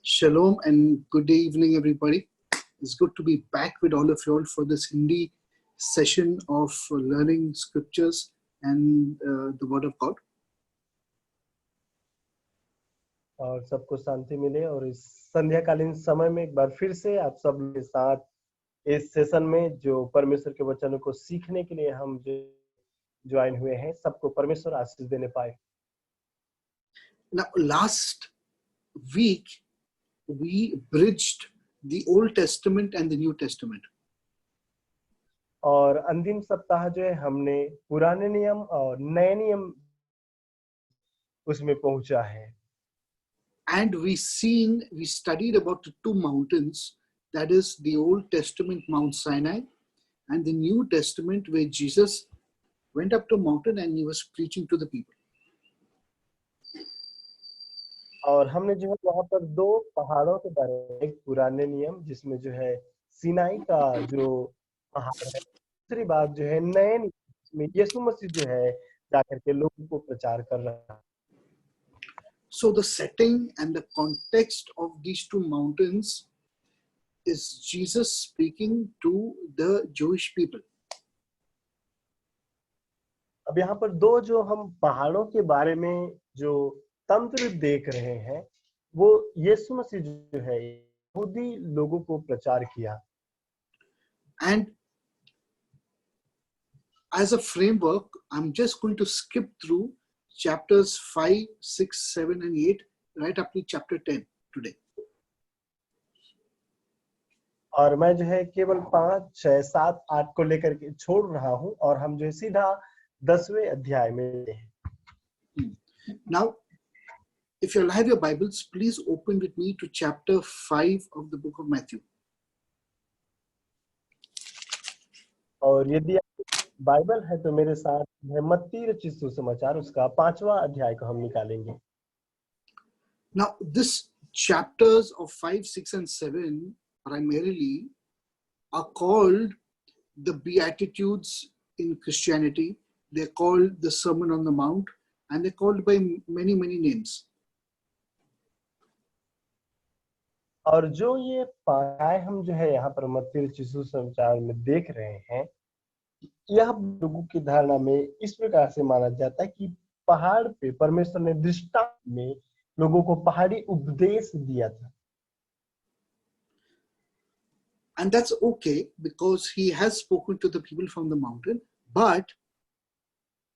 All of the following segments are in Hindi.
Shalom and good evening, everybody. It's good to be back with all of you all for this Hindi session of learning scriptures and the Word of God. और सबको शांति मिले और इस संध्याकालीन समय में एक बार फिर से आप सब के साथ इस सेशन में जो परमेश्वर के वचनों को सीखने के लिए हम ज्वाइन हुए हैं, सबको परमेश्वर आशीष देने पाए। Now, last week we bridged the Old Testament and the New Testament. और अंतिम सप्ताह जो है हमने पुराने नियम और नए नियम उसमें पहुंचा है। And we studied about the two mountains, that is the Old Testament Mount Sinai and the New Testament where Jesus went up to a mountain and he was preaching to the people. और हमने जो है वहां पर दो पहाड़ों के बारे में, एक पुराने नियम जिसमें जो है सीनाई का जो पहाड़ है, दूसरी बात जो है नए नियम में यीशु मसीह जो है जाकर के लोगों को प्रचार कर रहा है। So the setting and the context of these two mountains is Jesus speaking to the Jewish people. अब यहाँ पर दो जो हम पहाड़ों के बारे में जो तंत्र देख रहे हैं, वो यीशु मसीह जो है यहूदी लोगों को प्रचार किया। And as a framework, I'm just going to skip through chapters 5, 6, 7 and 8 right up to chapter 10 today. और मैं जो है केवल 5, 6, 7, 8 को लेकर के छोड़ रहा हूं और हम जो है सीधा 10वें अध्याय में हैं। Now, if you'll have your Bibles, please open with me to chapter 5 of the book of Matthew. और यदि बाइबल है तो मेरे साथ मत्ती रचित सुसमाचार उसका 5वां अध्याय को हम निकालेंगे। Now, this chapters of 5, 6 and 7 primarily are called the Beatitudes in Christianity. They're called the Sermon on the Mount and they're called by many, many names. और जो ये पाए हम जो है यहाँ पर मत्ती रचित सुसमाचार में देख रहे हैं, यह लोगों की धारणा में इस प्रकार से माना जाता है कि पहाड़ पे परमेश्वर ने दृष्टांत में लोगों को पहाड़ी उपदेश दिया था। And that's okay because he has spoken to the people from the mountain. But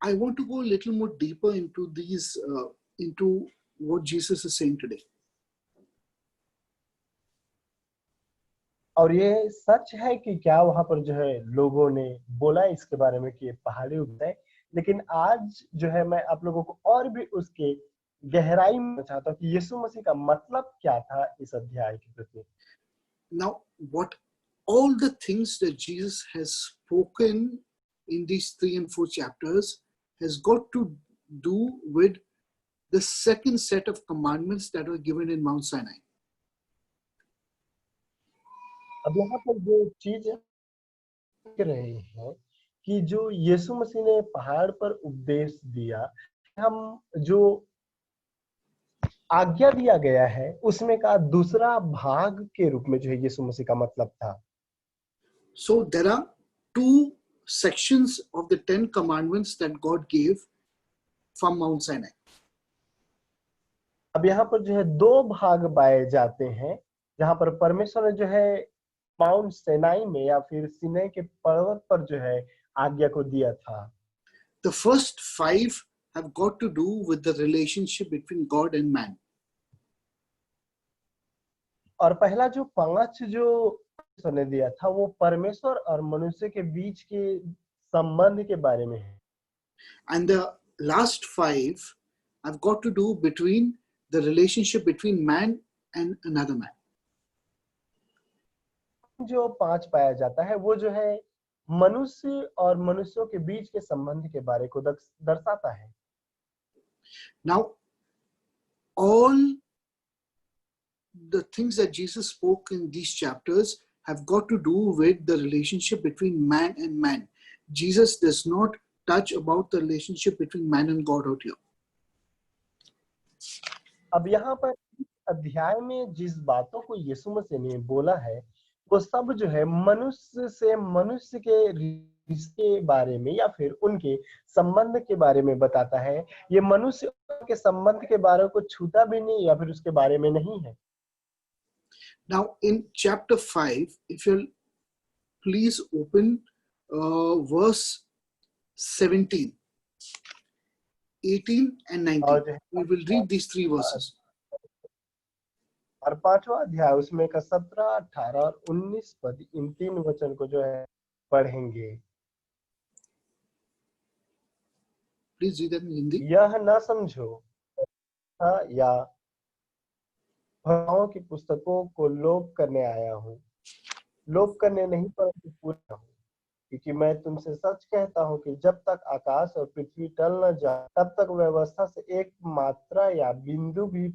I want to go a little more deeper into these, into what Jesus is saying today. और ये सच है कि क्या वहां पर जो है लोगों ने बोला इसके बारे में कि पहाड़ी उपदेश, लेकिन आज जो है मैं आप लोगों को और भी उसके गहराई में चाहता हूँ कि यीशु मसीह का मतलब क्या था इस अध्याय के प्रति। Now, what all the things that Jesus has spoken in these 3 and 4 chapters has got to do with the second set of commandments that were given in Mount Sinai. अब यहाँ पर जो चीज देख रहे हैं कि जो यीशु मसीह ने पहाड़ पर उपदेश दिया, हम जो आज्ञा दिया गया है उसमें का दूसरा भाग के रूप में जो है यीशु मसीह का मतलब था। So there are 2 sections of the 10 commandments that God gave from Mount Sinai. अब यहाँ पर जो है 2 भाग पाए जाते हैं जहां पर परमेश्वर ने जो है माउंट सिनाई में या फिर सिनै के पर्वत पर जो है आज्ञा को दिया था। The first 5 have got to do with the relationship between God and man. और पहला जो 5 जो परमेश्वर ने दिया था वो परमेश्वर और मनुष्य के बीच के संबंध के बारे में है। And the last 5 have got to do between the relationship between man and another man. जो 5 पाया जाता है वो जो है मनुष्य और मनुष्यों के बीच के संबंध के बारे को दर्शाता है। Now, all the things that Jesus spoke in these chapters have got to do with the relationship between man and man. Jesus does not touch about the relationship between man and God out here. अब यहाँ पर अध्याय में जिस बातों को यीशु मसीह ने बोला है वो सब जो है मनुष्य से मनुष्य के रिश्ते के बारे में या फिर उनके संबंध के बारे में बताता है। ये मनुष्य के संबंध के बारे को छूता भी नहीं या फिर उसके बारे में नहीं है। Now, in chapter 5, if you'll please open verse 17, 18, and और 19. जो है We will read these three verses. और 5वां अध्याय उसमें का 17, 18 और 19 पद, इन 3 वचन को जो है पढ़ेंगे। Please read them in Hindi. यह न समझो या भावों की पुस्तकों को लोप करने आया हूँ, लोप करने नहीं परंतु पूरा हूँ, क्योंकि मैं तुमसे सच कहता हूँ कि जब तक आकाश और पृथ्वी टल न जाए तब तक व्यवस्था से एक मात्रा या बिंदु भी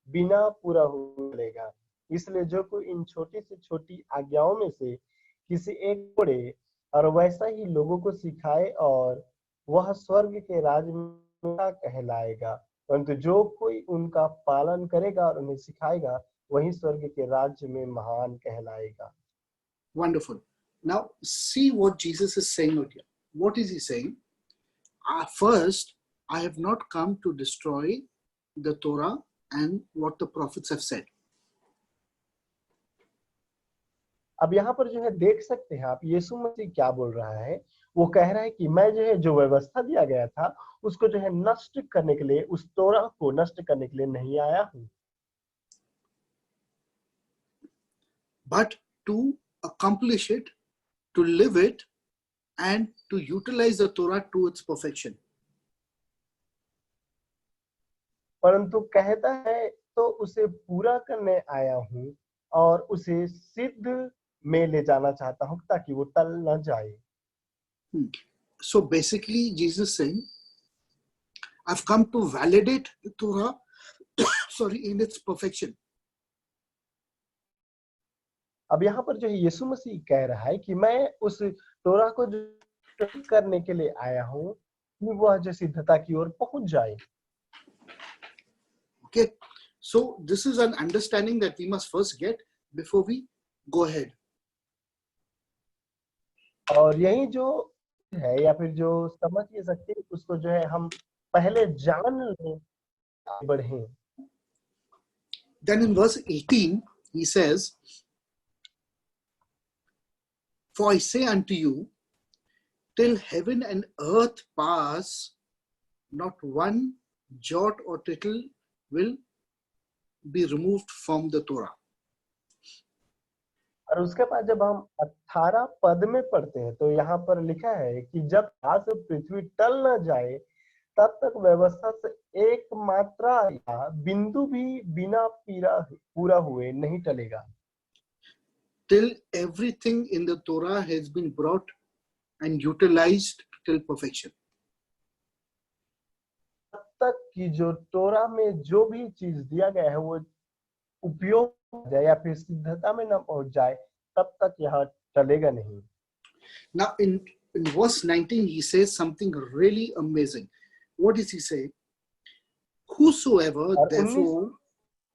बिना पूरा हो चलेगा। इसलिए जो कोई इन छोटी से छोटी आज्ञाओं में से किसी एक पढ़े और वैसा ही लोगों को सिखाए और वह स्वर्ग के राज में कहलाएगा, परंतु जो कोई उनका पालन करेगा और उन्हें सिखाएगा वही स्वर्ग के राज्य में महान कहलाएगा। Wonderful. Now, see what Jesus is saying out here. What is he saying? First, I have not come to destroy the Torah and what the prophets have said. अब यहाँ पर जो है देख सकते हैं आप यीशु मसीह क्या बोल रहा है। वो कह रहा है कि मैं जो है जो व्यवस्था दिया गया था उसको जो है नष्ट करने के लिए, उस तोरा को नष्ट करने के लिए नहीं आया हूँ, but to accomplish it, to live it, and to utilize the Torah to its perfection. परंतु कहता है तो उसे पूरा करने आया हूँ और उसे सिद्ध में ले जाना चाहता हूँ ताकि वो टल न जाए। So basically, Jesus saying, I've come to validate the Torah, in its perfection. अब यहाँ पर जो है यीशु मसीह कह रहा है कि मैं उस तोरा को जो करने के लिए आया हूँ कि वह जो सिद्धता की ओर पहुंच जाए। Okay, so this is an understanding that we must first get before we go ahead. और यही जो है या फिर जो समझ ये सकते हैं उसको जो है हम पहले जान लें, आगे बढ़ें। Then in verse 18, he says, For I say unto you, till heaven and earth pass, not one jot or tittle will be removed from the Torah. और उसके बाद जब हम 18 पद में पढ़ते हैं तो यहाँ पर लिखा है कि जब आकाश और पृथ्वी टल न जाए तब तक व्यवस्था से एक मात्रा या बिंदु भी बिना पूरा हुए नहीं टलेगा। Till everything in the Torah has been brought and utilized till perfection. तब तक कि जो तोरा में जो भी चीज दिया गया है वो उपयोग हो जाए या फिर सिद्धता में न पहुंच जाए तब तक यह चलेगा नहीं। Now in verse 19, he says something really amazing. What does he say? Whosoever और 19 therefore,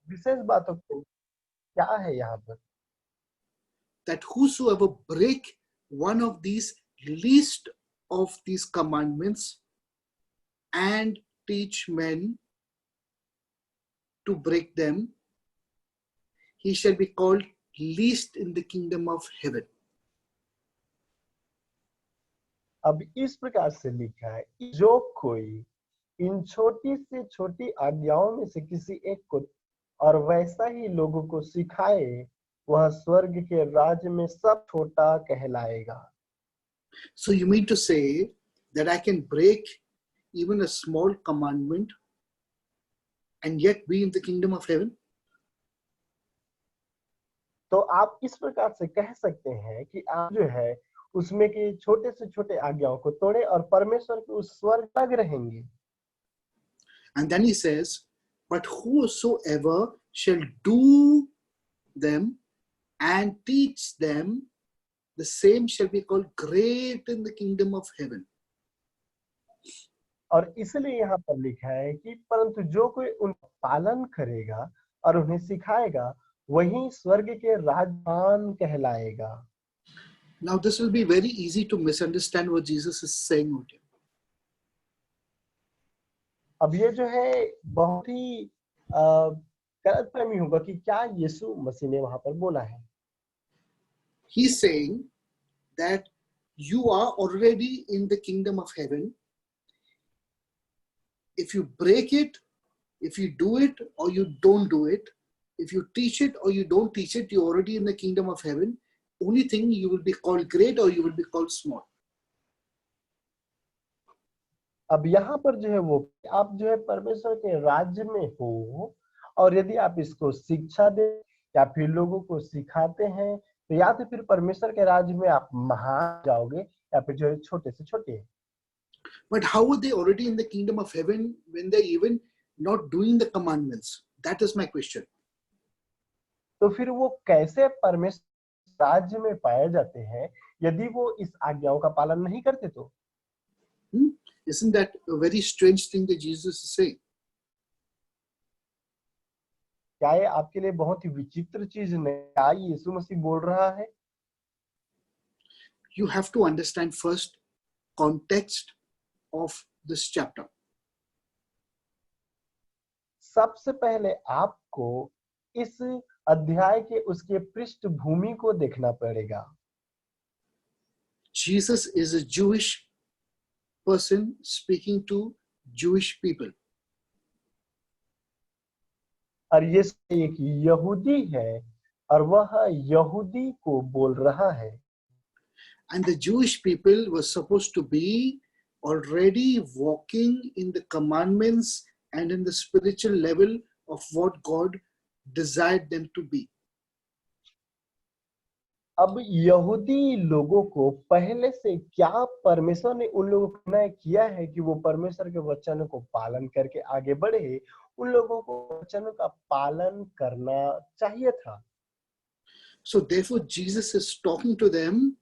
विशेष बातों को क्या है यहाँ पर, that whosoever break one of these least of these commandments and teach men to break them, he shall be called least in the kingdom of heaven. अब इस प्रकार से लिखा है, जो कोई इन छोटी से छोटी आज्ञाओं में से किसी एक को और वैसा ही लोगों को सिखाए वह स्वर्ग के राज्य में सब छोटा कहलाएगा। So you mean to say that I can break even a small commandment and yet be in the kingdom of heaven? तो आप इस प्रकार से कह सकते हैं कि आप जो है उसमें के छोटे से छोटे आज्ञाओं को तोड़े और परमेश्वर के उस स्वर्ग तक रहेंगे। And then he says, but whosoever shall do them and teach them, the same shall be called great in the kingdom of heaven. और इसलिए यहाँ पर लिखा है कि परंतु जो कोई उनका पालन करेगा और उन्हें सिखाएगा, वही स्वर्ग के राजपान कहलाएगा। Now, this will be very easy to misunderstand what Jesus is saying out here. अब ये जो है बहुत ही गलतफहमी होगा कि क्या यीशु मसीह ने वहां पर बोला है। He's saying that you are already in the kingdom of heaven. If you break it, if you do it or you don't do it, if you teach it or you don't teach it, you're already in the kingdom of heaven. Only thing, you will be called great or you will be called small. अब यहाँ पर जो है वो आप जो है परमेश्वर के राज्य में हो, और यदि आप इसको शिक्षा दे या फिर लोगों को सिखाते हैं, तो या तो फिर परमेश्वर के राज्य में आप महान जाओगे या फिर जो है छोटे से छोटे। But how are they already in the kingdom of heaven when they're even not doing the commandments? That is my question. तो फिर वो कैसे परमेश्वर राज्य में पाए जाते हैं यदि वो इस आज्ञाओं का पालन नहीं करते तो? Isn't that a very strange thing that Jesus is saying? क्या ये आपके लिए बहुत ही विचित्र चीज नहीं? क्या यीशु मसीह बोल रहा है? You have to understand first context of this chapter. सबसे पहले आपको इस अध्याय के उसके पृष्ठभूमि को देखना पड़ेगा। Jesus is a Jewish person speaking to Jewish people. और ये एक यहूदी है और वह यहूदी को बोल रहा है। And the Jewish people were supposed to be already walking in the commandments and in the spiritual level of what God desired them to be. अब यहूदी लोगों को पहले से क्या परमेश्वर ने उन लोगों को तय किया है कि वो परमेश्वर के वचनों को पालन करके आगे बढ़े, उन लोगों को वचनों का पालन करना चाहिए था। So therefore Jesus is talking to them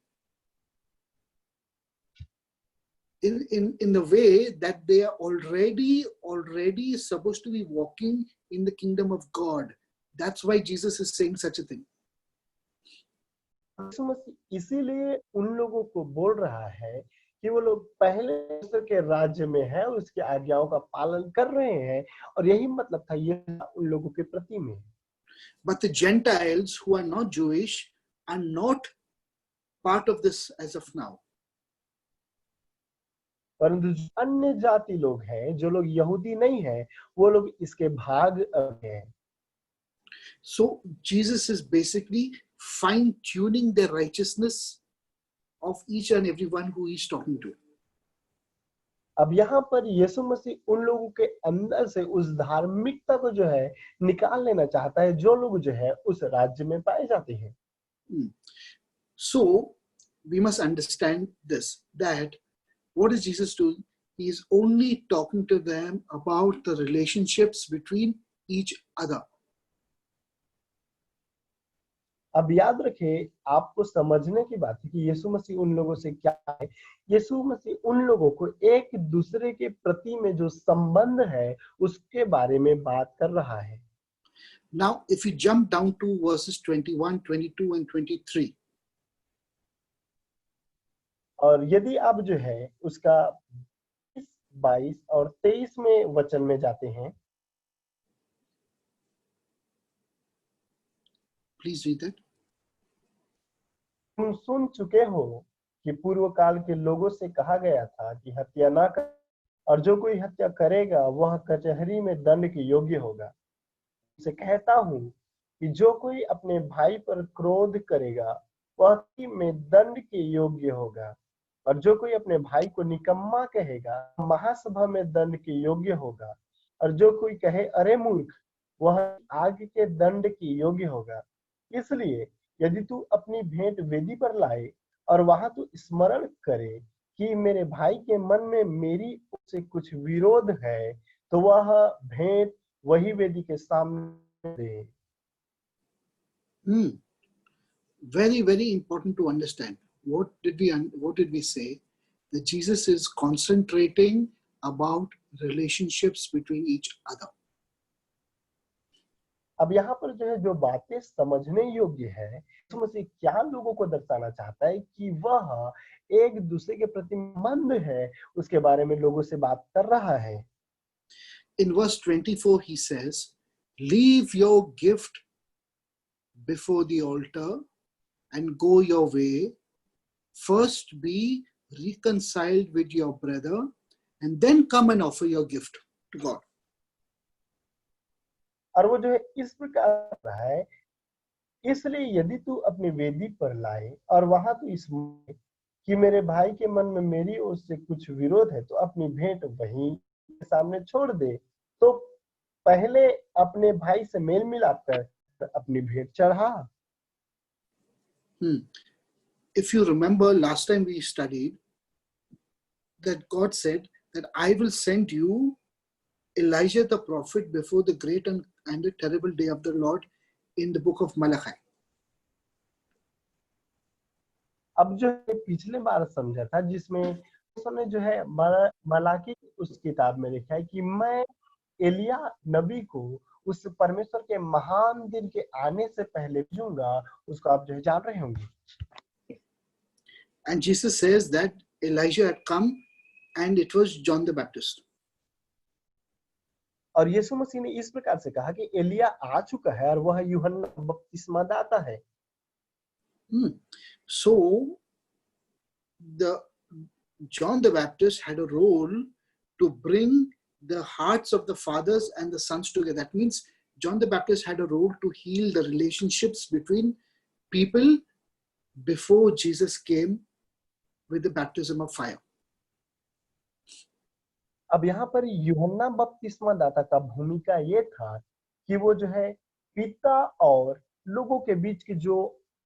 in the way that they are already supposed to be walking in the kingdom of God. That's why Jesus is saying such a thing. यीशु मसीह इसीलिए उन लोगों को बोल रहा है कि वो लोग पहले परमेश्वर के राज्य में है, उसकी आज्ञाओं का पालन कर रहे हैं, और यही मतलब था ये उन लोगों के प्रति में। But the Gentiles who are not Jewish are not part of this as of now. परंतु जो अन्य जाति लोग हैं, जो लोग यहूदी नहीं हैं, वो लोग इसके भाग हैं। So Jesus is basically fine-tuning the righteousness of each and everyone who he's talking to. अब यहाँ पर यीशु मसीह उन लोगों के अंदर से उस धार्मिकता को जो है निकाल लेना चाहता है, जो लोग जो है उस राज्य में पाए जाते हैं। So we must understand this, that what is Jesus doing? He is only talking to them about the relationships between each other. अब याद रखें, आपको समझने की बात है कि यीशु मसीह उन लोगों से क्या है। यीशु मसीह उन लोगों को एक दूसरे के प्रति में जो संबंध है उसके बारे में बात कर रहा है। Now, if we jump down to verses 21, 22 and 23. और यदि आप जो है उसका 22 और 23 में वचन में जाते हैं, Please read that. तुम सुन चुके हो कि पूर्व काल के लोगों से कहा गया था कि हत्या ना कर, और जो कोई हत्या करेगा वह कचहरी में दंड के योग्य होगा। उसे कहता हूँ कि जो कोई अपने भाई पर क्रोध करेगा वह में दंड के योग्य होगा, और जो कोई अपने भाई को निकम्मा कहेगा महासभा में दंड के योग्य होगा, और जो कोई कहे अरे मूर्ख वह आग के दंड के योग्य होगा। इसलिए यदि तू अपनी भेंट वेदी पर लाए और वहां तू स्मरण करे कि मेरे भाई के मन में मेरी उससे कुछ विरोध है, तो वह भेंट वही वेदी के सामने दे। Very, very important to understand. What did we say? That Jesus is concentrating about relationships between each other. अब यहाँ पर जो है जो बातें समझने योग्य है, यीशु मसीह क्या लोगों को दर्शाना चाहता है कि वह एक दूसरे के प्रति मंद है, उसके बारे में लोगों से बात कर रहा है। In verse 24, he says, leave your gift before the altar and go your way. First be reconciled with your brother and then come and offer your gift to God. और वो जो है इस प्रकार कर रहा है, इसलिए यदि तू अपनी वेदी पर लाए और वहां तू इस कि मेरे भाई के मन में मेरी ओर से कुछ विरोध है, तो अपनी भेंट वहीं सामने छोड़ दे। तो पहले अपने भाई से मेल मिलाप कर अपनी भेंट चढ़ा। If you remember, last time we studied that God said that I will send you Elijah the prophet before the great and the terrible day of the Lord in the book of Malachi. अब जो है पिछले बार समझा था, जिसमें उसने जो है मलाकी उस किताब में लिखा है कि मैं एलिया नबी को उस परमेश्वर के महान दिन के आने से पहले भेजूंगा। उसको आप जो है जान रहे होंगे। And Jesus says that Elijah had come and it was John the Baptist. और यीशु मसीह ने इस प्रकार से कहा कि एलिया आ चुका है और वह यूहन्ना बपतिस्मादाता है। So the John the Baptist had a role to bring the hearts of the fathers and the sons together. That means John the Baptist had a role to heal the relationships between people before Jesus came with the baptism of fire. अब यहाँ पर यूहन्ना बपतिस्मादाता का भूमिका ये था कि वो जो है पिता और लोगों के बीच की जो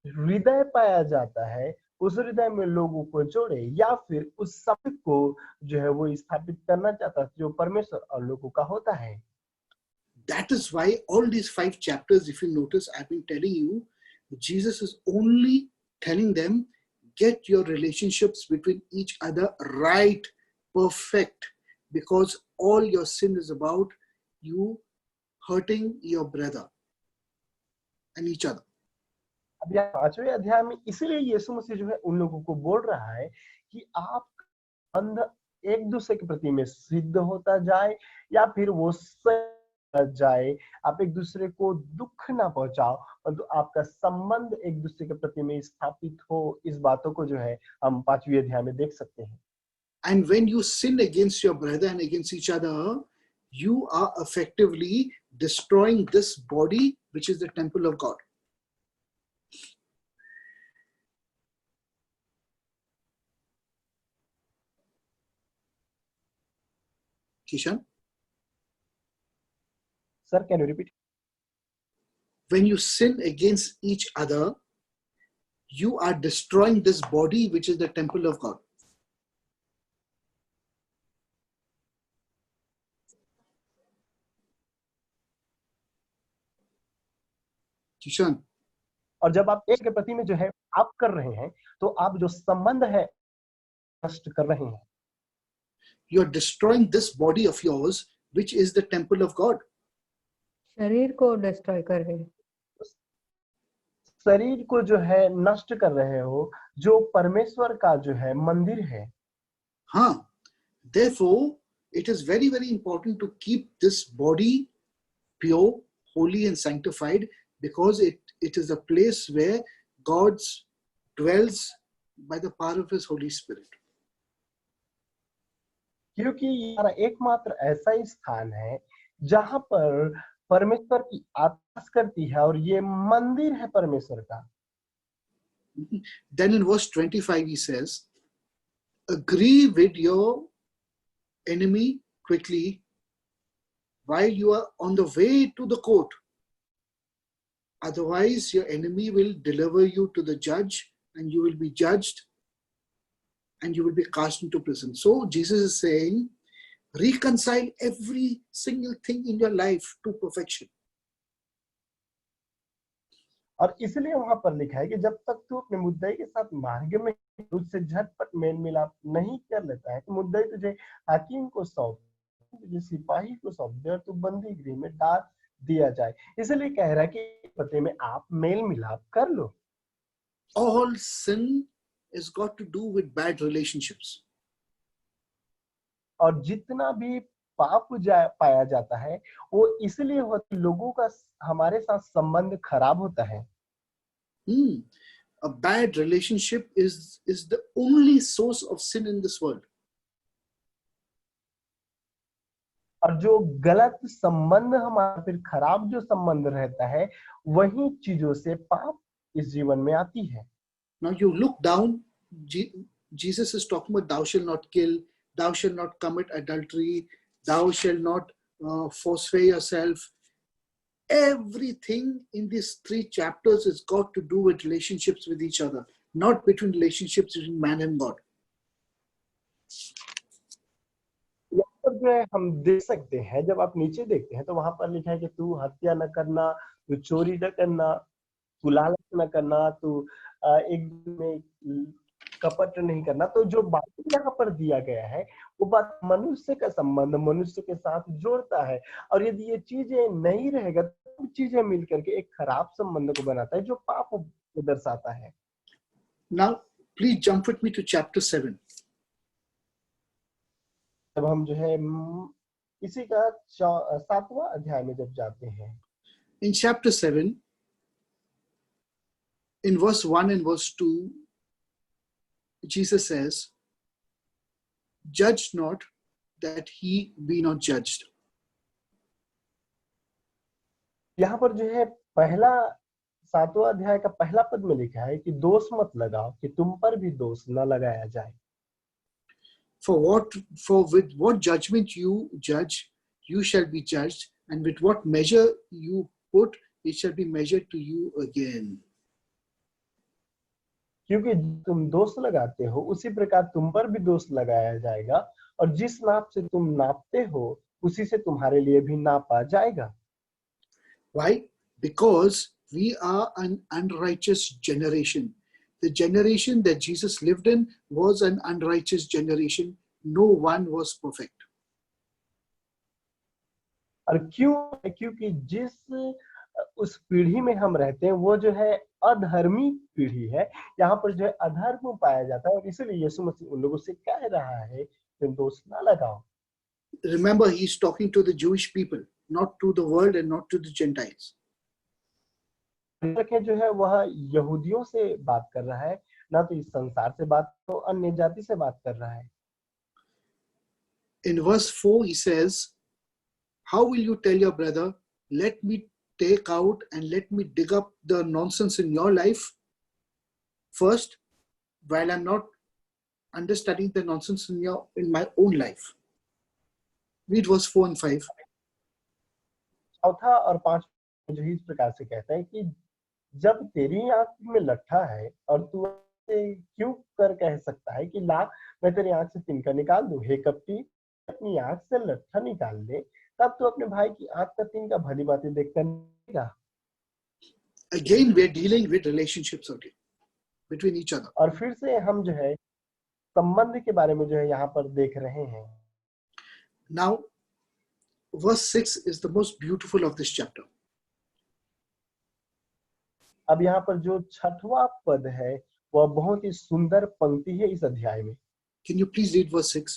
हृदय पाया जाता है, उस हृदय में लोगों को जोड़े, या फिर उस संबंध को जो है वो स्थापित करना चाहता है जो परमेश्वर और लोगों का होता है। That is why all these 5 chapters, if you notice, I've been telling you, Jesus is only telling them, get your relationships between each other right, perfect, because all your sin is about you hurting your brother and each other. अब यहाँ 5वें अध्याय में इसीलिए यीशु मसीह जो है उन लोगों को बोल रहा है कि आप अंध एक दूसरे के प्रति में सिद्ध होता जाए या फिर वो जाए, आप एक दूसरे को दुख ना पहुंचाओ, परंतु आपका संबंध एक दूसरे के प्रति में स्थापित हो। इस बातों को जो है हम 5वें अध्याय में देख सकते हैं। And when you sin against your brother and against each other, you are effectively destroying this body, which is the temple of God. Kishan? Sir, can you repeat? When you sin against each other, you are destroying this body, which is the temple of God. Kishan? और जब आप एक के प्रति में जो है आप कर रहे हैं, तो आप जो संबंध है नष्ट कर रहे हैं। You are destroying this body of yours, which is the temple of God. शरीर को डिस्ट्रॉय कर रहे हैं, शरीर को जो है नष्ट कर रहे हो, जो परमेश्वर का जो है मंदिर है। हाँ, therefore, it is very, very important to keep this body pure, holy and sanctified, because it is a place where God dwells by the power of His Holy Spirit. क्योंकि ये एकमात्र ऐसा ही स्थान है जहां पर परमेश्वर की आत्मा करती है और ये मंदिर है परमेश्वर का। Then in verse 25 he says, agree with your enemy quickly while you are on the way to the court. Otherwise your enemy will deliver you to the judge and you will be judged and you will be cast into prison. So Jesus is saying, reconcile every single thing in your life to perfection. और इसलिए वहां पर लिखा है कि जब तक तू अपने मुद्दई के साथ मार्ग में उससे झटपट मेल मिलाप नहीं कर लेता है, तो मुद्दई तुझे हाकिम को सौंप, तुझे सिपाही को सौंप दे और तू बंदी गृह में डाल दिया जाए। इसलिए कह रहा है कि पते में आप मेल मिलाप कर लो। All sin has got to do with bad relationships. और जितना भी पाप पाया जाता है वो इसलिए होता है लोगों का हमारे साथ संबंध खराब होता है। A bad relationship is the only source of sin in this world. और जो गलत संबंध हमारा फिर खराब जो संबंध रहता है वही चीजों से पाप इस जीवन में आती है। Now you look down, Jesus is talking about thou shalt not kill, thou shalt not commit adultery, thou shalt not forswear yourself. Everything in these 3 chapters has got to do with relationships with each other, not between relationships between man and God. यहाँ पर जो है हम देख सकते हैं, जब आप नीचे देखते हैं तो वहां पर लिखा है कि तू हत्या न करना, तू चोरी न करना, तू लालच न करना, तू एक में कपट नहीं करना। तो जो बात यहाँ पर दिया गया है वो बात मनुष्य का संबंध मनुष्य के साथ जोड़ता है, और यदि ये चीजें नहीं रहेगा तो चीजें मिलकर के एक खराब संबंध को बनाता है जो पाप को दर्शाता है। Now please jump with me to chapter 7. जब हम जो है इसी का 7वां अध्याय में जब जाते हैं, In chapter 7, in verse 1 and verse 2, Jesus says, judge not that he be not judged. यहाँ पर जो है पहला 7वां अध्याय का पहला पद में लिखा है कि दोष मत लगाओ कि तुम पर भी दोष न लगाया जाए। For with what judgment you judge, you shall be judged, and with what measure you put, it shall be measured to you again. क्योंकि तुम दोष लगाते हो उसी प्रकार तुम पर भी दोष लगाया जाएगा, और जिस नाप से तुम नापते हो उसी से तुम्हारे लिए भी नापा जाएगा। Why? Because we are an unrighteous generation. The generation that Jesus lived in was an unrighteous generation. No one was perfect. और क्यों? क्योंकि जिस उस पीढ़ी में हम रहते हैं वो जो है अधर्मी पीढ़ी है। यहाँ पर जो है अधर्म पाया जाता है, और इसलिए यीशु मसीह उन लोगों से कह रहा है कि दोष ना लगाओ। Remember, he's talking to the Jewish people, not to the world and not to the Gentiles. जो है वह यहूदियों से बात कर रहा है, ना तो इस संसार से बात, तो अन्य जाति से बात कर रहा है। In verse 4, he says, how will you tell your brother, let me take out and let me dig up the nonsense in your life first, while I'm not understanding the nonsense in my own life? Read verse 4 and 5. चौथा और 5 जो इस प्रकार से कहता है कि जब तेरी आंख में लट्ठा है और तू क्यों कर कह सकता है कि ला मैं तेरी आंख से तिनका निकाल दूं। हे कपटी, अपनी आंख से लट्ठा निकाल ले, तब तू अपने भाई की आंख का तिनका भली बातें देखकर निकालेगा। Again, we're dealing with relationships again between each other. और फिर से हम जो है संबंध के बारे में जो है यहाँ पर देख रहे हैं। Now, verse 6 is the most beautiful of this chapter. अब यहाँ पर जो 6वां पद है वह बहुत ही सुंदर पंक्ति है इस अध्याय में। Can you please read verse 6?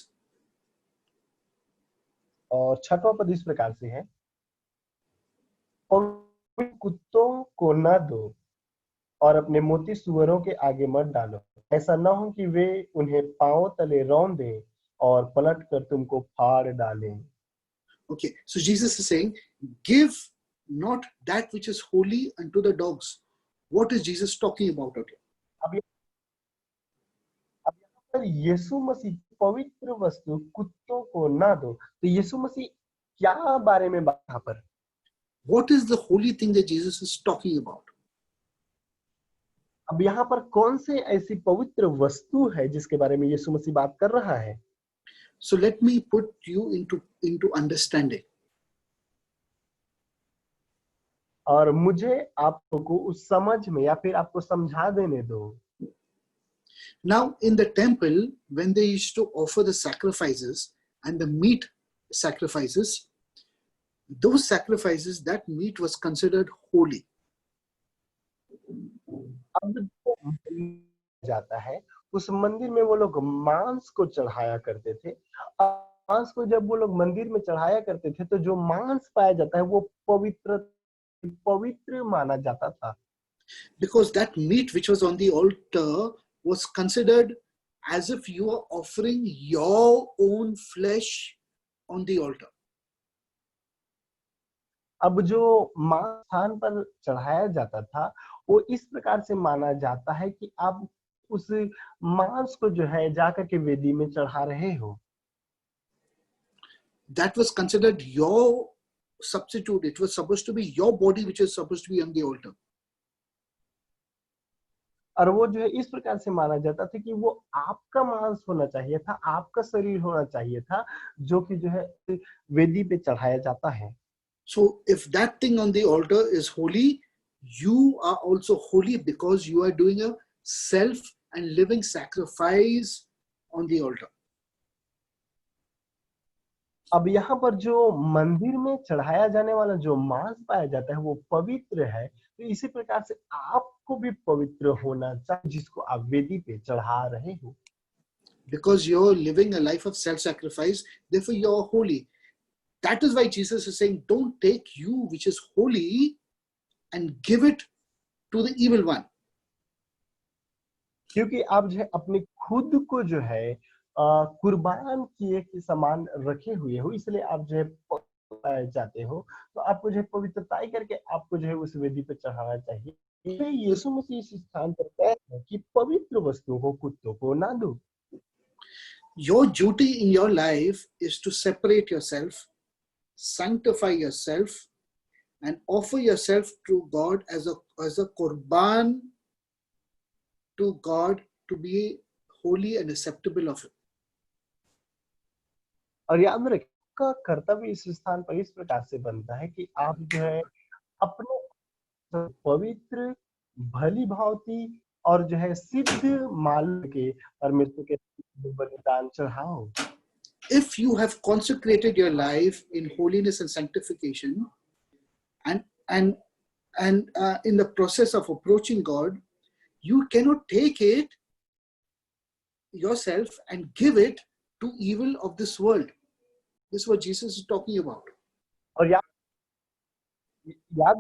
और 6वां पद इस प्रकार से है, कुत्तों को न दो और अपने मोती सुअरों के आगे मत डालो, ऐसा न हो कि वे उन्हें पांव तले रौंद दें और पलट कर तुमको फाड़ डालें। Okay, so Jesus is saying, give not that which is holy unto the dogs. What is Jesus talking about again? अब यहाँ पर यीशु मसीह पवित्र वस्तु कुत्तों को ना दो, तो यीशु मसीह क्या बारे में बात यहाँ पर? What is the holy thing that Jesus is talking about? अब यहाँ पर कौन से ऐसी पवित्र वस्तु है जिसके बारे में यीशु मसीह बात कर रहा है? So let me put you into understanding. और मुझे आपको उस समझ में या फिर आपको समझा देने दो। Now, in the temple, when they used to offer the sacrifices and the meat sacrifices, those sacrifices, that meat was considered holy. अब जो मंदिर जाता है उस मंदिर में वो लोग मांस को चढ़ाया करते थे। मांस को जब वो लोग मंदिर में चढ़ाया करते थे तो जो मांस पाया जाता है वो पवित्र माना जाता था। Because that meat which was on the altar was considered as if you are offering your own flesh on the altar. अब जो मांस स्थान पर चढ़ाया जाता था वो इस प्रकार से माना जाता है कि आप उस मांस को जो है जाकर के वेदी में चढ़ा रहे हो। That was considered your substitute. It was supposed to be your body which is supposed to be on the altar. और वो जो है इस प्रकार से माना जाता था कि वो आपका मांस होना चाहिए था, आपका शरीर होना चाहिए था, जो कि जो है वेदी पे चढ़ाया जाता है। So if that thing on the altar is holy, you are also holy because you are doing a self and living sacrifice on the altar. अब यहाँ पर जो मंदिर में चढ़ाया जाने वाला जो मांस पाया जाता है वो पवित्र है, तो इसी प्रकार से आपको भी पवित्र होना चाहिए जिसको आप वेदी पे चढ़ा रहे हो। Because you're living a life of self-sacrifice, therefore you're holy. That is why Jesus is saying, don't take you which is holy and give it to the evil one. क्योंकि आप जो है अपने खुद को जो है कुर्बान किए के समान रखे हुए हो, इसलिए आप जो है जाते हो, तो आपको जो है पवित्रताई करके आपको जो है उस वेदी पे चढ़ाना चाहिए। ये यीशु मसीह इस स्थान पर कहते हैं कि पवित्र वस्तुओं को कुत्तों को ना दो। Your duty in your life is to separate yourself, sanctify yourself, and offer yourself to God as a korban to God, to be holy and acceptable of Him. और याद रखें का कर्तव्य इस स्थान पर इस प्रकार से बनता है कि आप जो है अपने पवित्र, भली भांति और जो है सिद्ध मान के परमेश्वर के बलिदान चढ़ाओ। If you have consecrated your life in holiness and sanctification, and in the process of approaching God, you cannot take it yourself and give it to evil of this world. This is what Jesus is talking about. और याद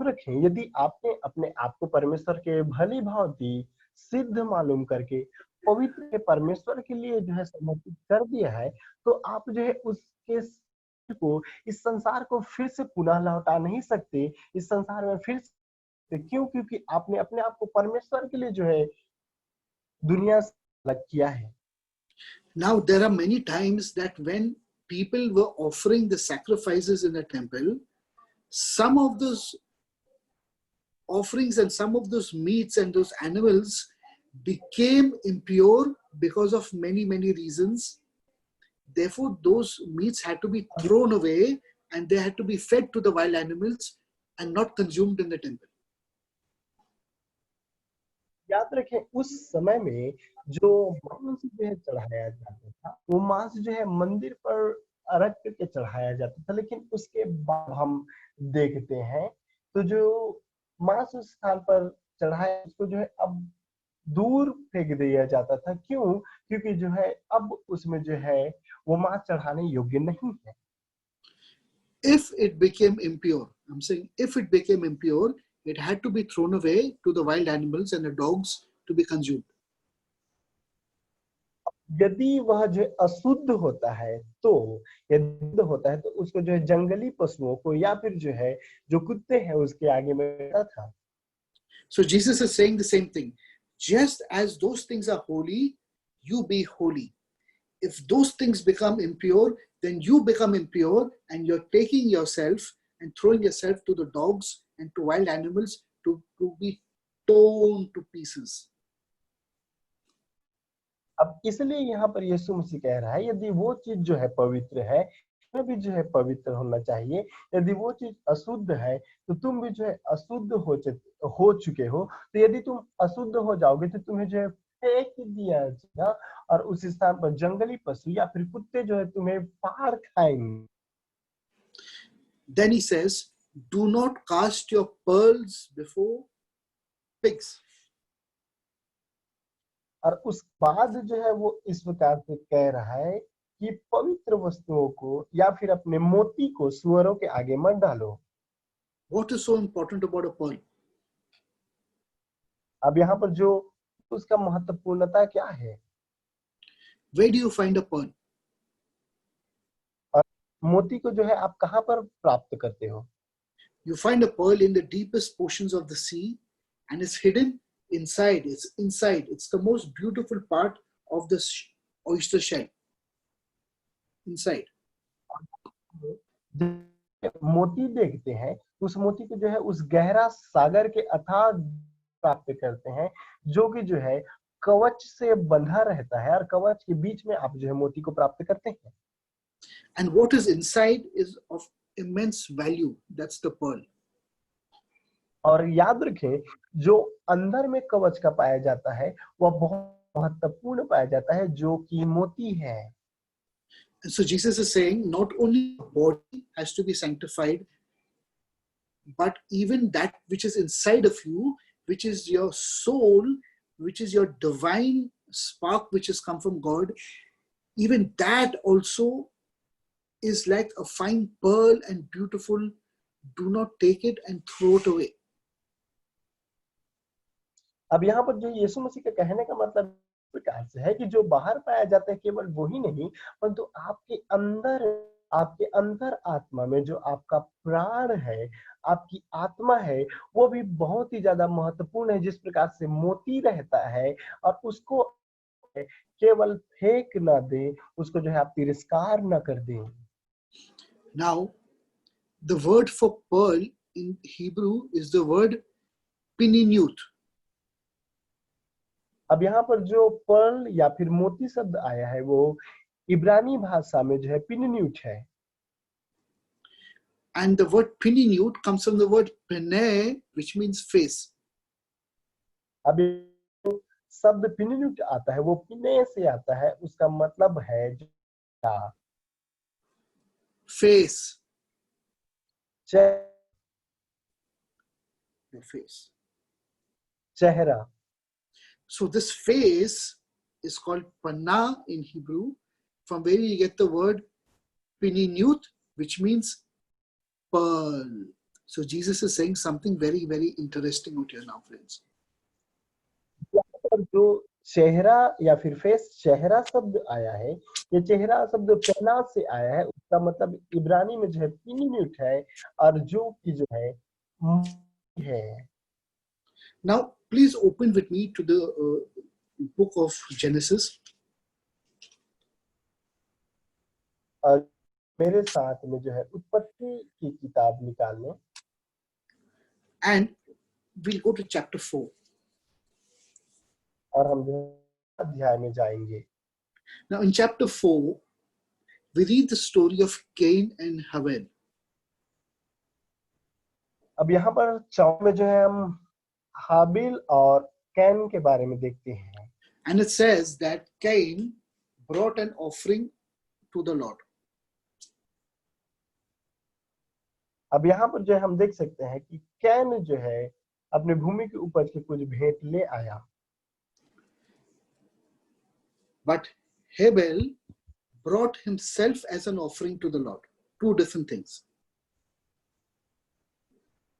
रखें, यदि आपने अपने आप को परमेश्वर के भली भांति सिद्ध मालूम करके पवित्र के परमेश्वर के लिए जो है समर्पित कर दिया है, तो आप जो है उसके को इस संसार को फिर से पुनः लौटा नहीं सकते, इस संसार में फिर से। क्यों? क्योंकि आपने अपने आप को परमेश्वर के लिए जो है दुनिया से अलग किया है। Now there are many times that when people were offering the sacrifices in the temple, some of those offerings and some of those meats and those animals became impure because of many reasons. Therefore those meats had to be thrown away and they had to be fed to the wild animals and not consumed in the temple. याद रखें, उस समय में जो मांस जो है चढ़ाया जाता था, वो मांस जो है मंदिर पर रख करके चढ़ाया जाता था, लेकिन उसके बाद हम देखते हैं तो जो मांस उस स्थान पर चढ़ाया उसको जो है अब दूर फेंक दिया जाता था। क्यों? क्योंकि जो है अब उसमें जो है वो मांस चढ़ाने योग्य नहीं है। If it became impure, I'm saying if it became impure, it had to be thrown away to the wild animals and the dogs to be consumed. यदि वह जो अशुद्ध होता है तो उसको जो है जंगली पशुओं को या फिर जो है जो कुत्ते हैं उसके आगे में था। So Jesus is saying the same thing. Just as those things are holy, you be holy. If those things become impure, then you become impure and you're taking yourself and throwing yourself to the dogs and to wild animals to be torn to pieces. अब इसलिए यहाँ पर यीशु मसीह कह रहा है, यदि वो चीज जो है पवित्र है, तुम्हें भी जो है पवित्र होना चाहिए। यदि वो चीज अशुद्ध है तो तुम भी जो है अशुद्ध हो चुके हो। तो यदि तुम अशुद्ध हो जाओगे तो तुम्हें जो है फेंक दिया जाएगा और उस स्थान पर जंगली पशु या फिर कुत्ते जो है तुम्हें फाड़ खाएंगे। Then he says, do not cast your pearls before pigs. और उस बाद जो है वो इस प्रकार से कह रहा है कि पवित्र वस्तुओं को या फिर अपने मोती को सुअरों के आगे मत डालो। What is so important about a pearl? अब यहाँ पर जो उसका महत्वपूर्णता क्या है? Where do you find a pearl? और मोती को जो है आप कहाँ पर प्राप्त करते हो? You find a pearl in the deepest portions of the sea, and it's hidden inside. It's inside. It's the most beautiful part of the oyster shell. Inside. मोती देखते हैं, उस मोती को जो है उस गहरा सागर के अथाह प्राप्त करते हैं, जो कि जो है कवच से बंधा रहता है, और कवच के बीच में आप जो है मोती को प्राप्त करते हैं। And what is inside is of immense value. That's the pearl. और याद रखें, जो अंदर में कवच का पाया जाता है वह बहुत महत्वपूर्ण पाया जाता है, जो कि मोती है। And so Jesus is saying not only the body has to be sanctified, but even that which is inside of you, which is your soul, which is your divine spark which has come from God, even that also is like a fine pearl and beautiful. Do not take it and throw it away. अब यहाँ पर जो यीशु मसीह का कहने का मतलब प्रकार से है कि जो बाहर पाया जाता है केवल वही नहीं, परंतु आपके अंदर आत्मा में जो आपका प्राण है, आपकी आत्मा है, वो भी बहुत ही ज्यादा महत्वपूर्ण है। जिस प्रकार से मोती रहता है और उसको केवल फेंक ना दे, उसको जो है आप तिरस्कार न कर दें। Now, the word for pearl in Hebrew is the word pininut. अब यहाँ पर जो पर्ल या फिर मोती शब्द आया है वो इब्रानी भाषा में जो है पिनिन्यूट है। And the word pininut comes from the word pene, which means face. अब शब्द पिनिन्यूट आता है, वो पिने से आता है, उसका मतलब है Face. Your face. चेहरा। So this face is called pana in Hebrew, from where you get the word pininut, which means pearl. So Jesus is saying something very, very interesting out here now, friends. जो चेहरा या फिर फेस चेहरा शब्द आया है, ये चेहरा शब्द पहना से आया है, उसका मतलब इब्रानी में जो है पिनिन्यूट है, और जो कि जो है। Now, please open with me to the book of Genesis. और मेरे साथ में जो है उत्पत्ति की किताब निकाल लें। And we'll go to chapter 4. और हम अध्याय में जाएंगे। Now, in chapter 4, we read the story of Cain and Havel. अब यहाँ पर 4 में जो है हम हाबिल और कैन के बारे में देखते हैं। And it says that Cain brought an offering to the Lord. अब यहाँ पर जो है हम देख सकते हैं कि कैन जो है अपने भूमि की उपज के कुछ भेंट ले आया। But Abel brought himself as an offering to the Lord. Two different things.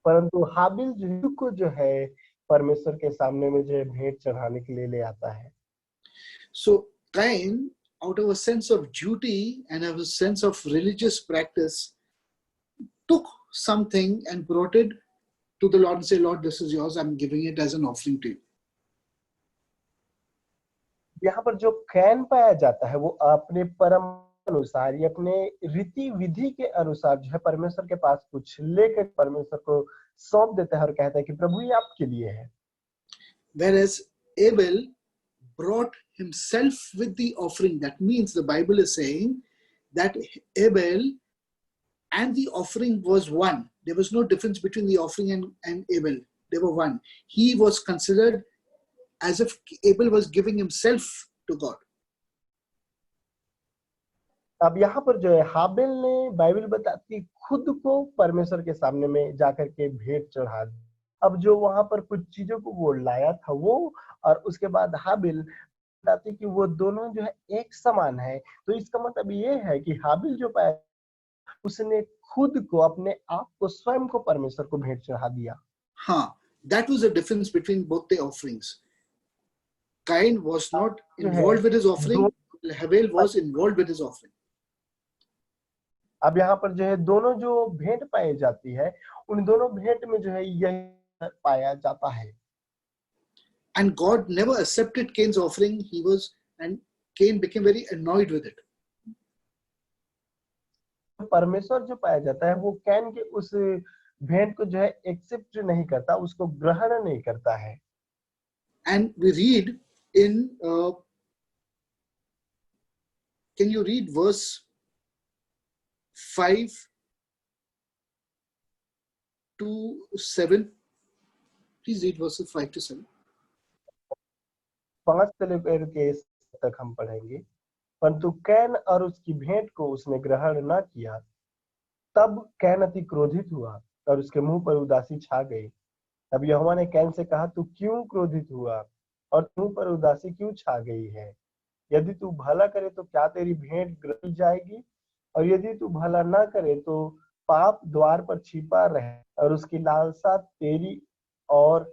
परंतु हाबिल जो है परमेश्वर के सामने में जो है भेंट चढ़ाने के लिए ले आता है। So Cain, out of a sense of duty and of a sense of religious practice, took something and brought it to the Lord and said, Lord, this is yours. I'm giving it as an offering to you. यहाँ पर जो कैन पाया जाता है वो अपने परम अनुसार, ये अपने रीति विधि के अनुसार जो है परमेश्वर के पास कुछ लेकर परमेश्वर को सौंप देता है और कहता है कि प्रभु ये आपके लिए है। Whereas Abel brought himself with the offering. That means the Bible is saying that Abel and the offering was one. There was no difference between the offering and Abel. They were one. He was considered as if Abel was giving himself to God. अब यहाँ पर जो है हाबिल ने, बाइबल बताती है, खुद को परमेश्वर के सामने में जाकर के भेंट चढ़ा दी। अब जो वहां पर कुछ चीजों को वो लाया था वो, और उसके बाद हाबिल बताती है कि वो दोनों जो है एक समान है। तो इसका मतलब ये है कि हाबिल जो पाया, उसने खुद को, अपने आप को, स्वयं को परमेश्वर को भेंट चढ़ा दिया। हाँ, that was the difference between both the offerings. Cain was not जो है involved with his दो, offering, Habil was involved with his offering. अब यहाँ पर जो है दोनों जो भेंट पाई जाती है, उन दोनों भेंट में जो है यही पाया जाता है। And God never accepted Cain's offering. And Cain became very annoyed with it. परमेश्वर जो पाया जाता है वो कैन के उस भेंट को जो है एक्सेप्ट नहीं करता, उसको ग्रहण नहीं करता है। And we read in, can you read verse 5 to 7? Please read verses 5 to 7. 5 से लेकर के तक हम पढ़ेंगे। परंतु कैन और उसकी भेंट को उसने ग्रहण न किया। तब कैन अति क्रोधित हुआ और उसके मुंह पर उदासी छा गई। तब यहोवा ने कैन से कहा, तू क्यों क्रोधित हुआ और मुंह पर उदासी क्यों छा गई है? यदि तू भला करे तो क्या तेरी भेंट ग्रही जाएगी, और यदि तू भला ना करे तो पाप द्वार पर छिपा रहे और उसकी लालसा तेरी और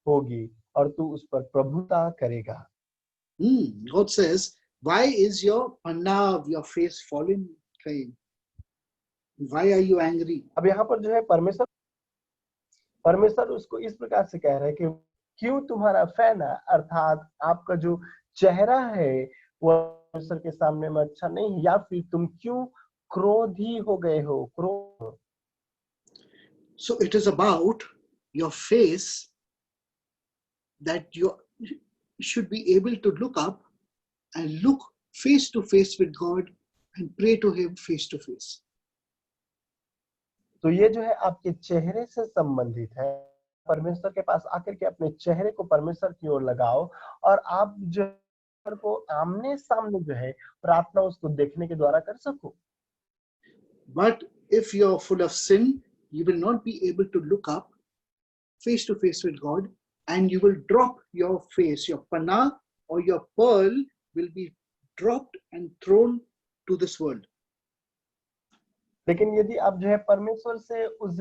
होगी और तू उस पर प्रभुता करेगा। God says, why is your panav, your face fallen, Cain? Why are you angry? अब यहाँ पर जो है परमेश्वर उसको इस प्रकार से कह रहे हैं कि क्यों तुम्हारा फैना, अर्थात आपका जो चेहरा है वह परमेश्वर के सामने में अच्छा नहीं है, या फिर तुम क्यों क्रोधी हो गए हो, क्रोध। So it is about your face, that you should be able to look up and look face to face with God and pray to Him face to face. तो ये जो है आपके चेहरे से संबंधित है। परमेश्वर के पास आकर के अपने चेहरे को परमेश्वर की ओर लगाओ और आप जो को आमने सामने जो है प्रार्थना उसको देखने के द्वारा कर सको। But if you're full of sin, you will not be able to look up face to face with God, and you will drop your face, your pana or your pearl will be dropped and thrown to this world. लेकिन यदि आप जो है परमेश्वर से उस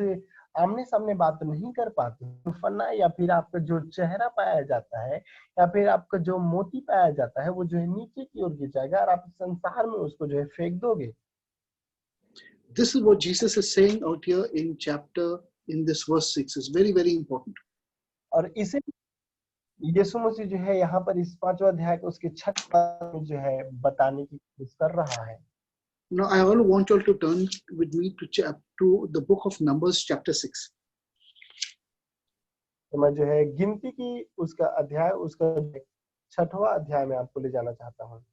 आमने सामने बात नहीं कर पाते, तो फना या फिर आपका जो चेहरा पाया जाता है या फिर आपका जो मोती पाया जाता है, वो जो है नीचे की ओर गिर जाएगा और आप संसार में उसको जो है फेंक दोगे। This is what Jesus is saying out here in this verse 6. Is very, very important. और इसे यीशु मसीह जो है यहाँ पर इस 5वां अध्याय को उसके 6 में जो है बताने की कोशिश कर रहा है। Now, I all want you all to turn with me to the book of Numbers, chapter 6. तो मैं जो है गिनती की उसका अध्याय, उसका 6वां अध्याय में आपको ले जाना चाहता हूँ।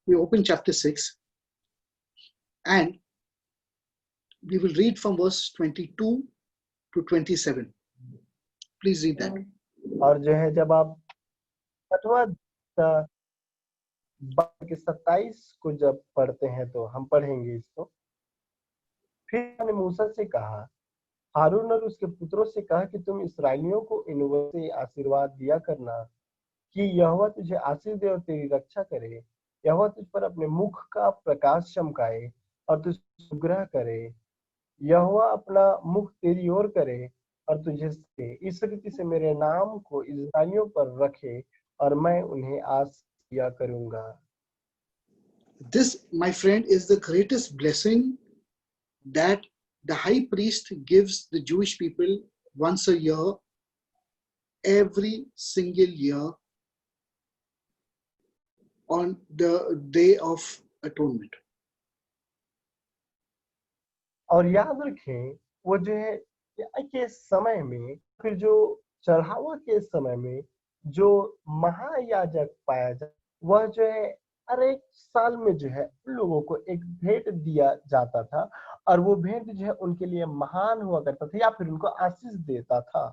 We open chapter 6 and we will read from verse 22 to 27. Please read that. और जो है जब आप 6वां के 27 को जब पढ़ते हैं तो हम पढ़ेंगे इसको। फिर मैंने मूसा से कहा, हारून और उसके पुत्रों से कहा कि तुम इस्राएलियों को इन वचनों से आशीर्वाद दिया करना कि यहोवा तुझे आशीष दे और तेरी रक्षा करे। यहोवा तुझ पर अपने मुख का प्रकाश चमकाए और तुझे अनुग्रह करे। यहोवा अपना मुख तेरी ओर करे और तुझे से इस रीति से मेरे नाम को इस्राएलियों पर रखे और मैं उन्हें आशीष दिया करूंगा। This, my friend, is the greatest blessing that the high priest gives the Jewish people once a year, every single year, on the Day of Atonement. और याद रखें, वो जो है के समय में, फिर जो चढ़ावा के समय में जो महायाजक पाया जाए, वह जो है हर एक साल में जो है उन लोगों को एक भेंट दिया जाता था और वो भेंट जो है उनके लिए महान हुआ करता था या फिर उनको आशीष देता था।